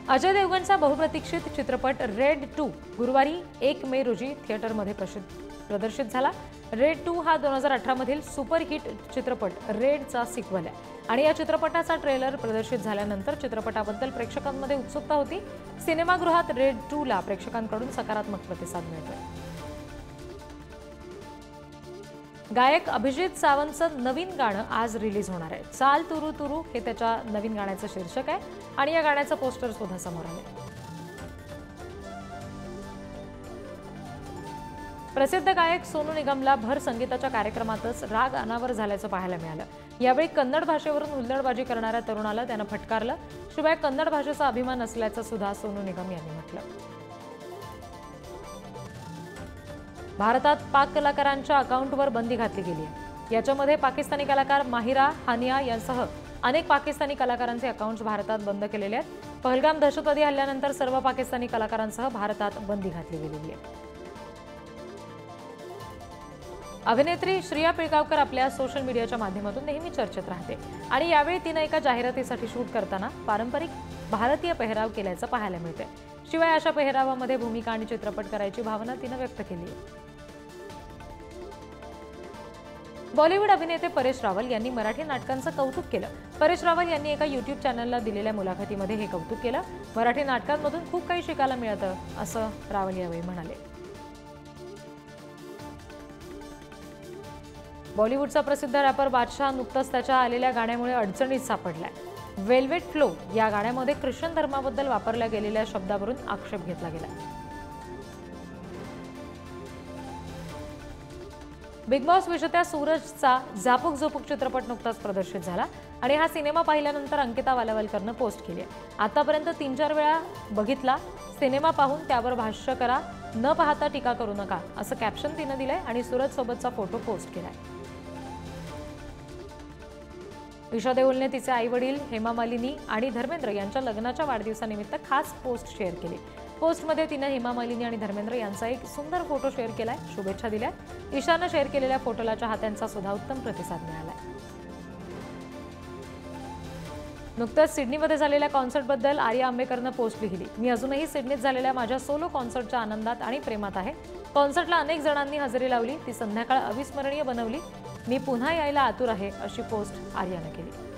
अजय देवगणचा बहुप्रतीक्षित चित्रपट रेड 2 गुरुवारी 1 मे रोजी थिएटरमध्ये प्रदर्शित झाला। रेड 2 हा 2018 मधील सुपरहिट चित्रपट रेडचा सिक्वल आहे आणि या चित्रपटाचा ट्रेलर प्रदर्शित झाल्यानंतर चित्रपटाबद्दल प्रेक्षकांमध्ये उत्सुकता होती। सिनेमागृहात रेड 2 ला प्रेक्षकांकडून सकारात्मक प्रतिसाद मिळतोय। गायक अभिजीत सावंतचं नवीन गाणं आज रिलीज होणार आहे। चाल तुरु तुरु हे त्याच्या नवीन गाण्याचं शीर्षक आहे आणि या गाण्याचं पोस्टर सुद्धा समोर आलंय। प्रसिद्ध गायक सोनू निगमला भर संगीताच्या कार्यक्रमातच राग अनावर झाल्याचं पाहायला मिळालं। यावेळी कन्नड भाषेवरून हुल्लडबाजी करणाऱ्या तरुणाला त्यानं फटकारलं। शिवाय कन्नड भाषेचा अभिमान असल्याचं सुद्धा सोनू निगम यांनी म्हटलं। भारतात पाक कलाकारांच्या अकाउंटवर बंदी घातली गेली आहे। याच्यामध्ये पाकिस्तानी कलाकार माहिरा हानिया यांसह अनेक पाकिस्तानी कलाकारांचे अकाउंट्स भारतात बंद केलेले आहेत। पहलगाम दहशतवादी हल्ल्यानंतर सर्व पाकिस्तानी कलाकारांसह भारतात बंदी घातली गेलेली आहे। अभिनेत्री श्रिया पिळगावकर आपल्या सोशल मीडियाच्या माध्यमातून नेहमी चर्चेत राहते आणि यावेळी तिने एका जाहिरातीसाठी शूट करताना पारंपरिक भारतीय पेहराव केल्याचं पाहायला मिळते। शिवाय अशा पेहरावामध्ये भूमिका आणि चित्रपट करायची भावना तिने व्यक्त केली आहे। बॉलिवूड अभिनेते परेश रावल यांनी मराठी नाटकांचं कौतुक केलं। परेश रावल यांनी एका YouTube चॅनलला दिलेल्या मुलाखतीमध्ये हे कौतुक केलं। मराठी नाटकांमधून खूप काही शिकायला मिळतं असं रावल यावेळी म्हणाले। बॉलिवूडचा प्रसिद्ध रॅपर बादशाह नुकताच त्याच्या आलेल्या गाण्यामुळे अडचणीत सापडलाय। वेल्वेट फ्लो या गाण्यामध्ये ख्रिश्चन धर्माबद्दल वापरल्या गेलेल्या शब्दावरून आक्षेप घेतला गेला। बिग बॉस विजेत्या सूरजचा झापूक झोपूक चित्रपट नुकताच प्रदर्शित झाला आणि हा सिनेमा पाहिल्यानंतर अंकिता वालावलकरनं पोस्ट केली आहे। आतापर्यंत 3-4 वेळा बघितला। सिनेमा पाहून त्यावर भाष्य करा, न पाहता टीका करू नका असं कॅप्शन तिनं दिलंय आणि सूरज सोबतचा फोटो पोस्ट केलाय। ईशा देओलने तिचे आई-वडील हेमा मालिनी आणि धर्मेंद्र यांच्या लग्नाच्या वाढदिवसानिमित्त खास पोस्ट शेअर केली। पोस्टमध्ये तिने हेमा मालिनी आणि धर्मेंद्र यांचा एक सुंदर फोटो शेअर केलाय, शुभेच्छा दिल्या। ईशाने शेअर केलेल्या फोटोला चाहत्यांचा सुद्धा उत्तम प्रतिसाद मिळालाय। नुकताच सिडनीमध्ये झालेल्या कॉन्सर्टबद्दल आर्या आंबेकरनं पोस्ट लिहिली। मी अजूनही सिडनीत झालेल्या माझ्या सोलो कॉन्सर्टच्या आनंदात आणि प्रेमात आहे। कॉन्सर्टला अनेक जणांनी हजेरी लावली, ती संध्याकाळ अविस्मरणीय बनवली। मी पुन्हा यायला आतुर आहे अशी पोस्ट आर्याने केली।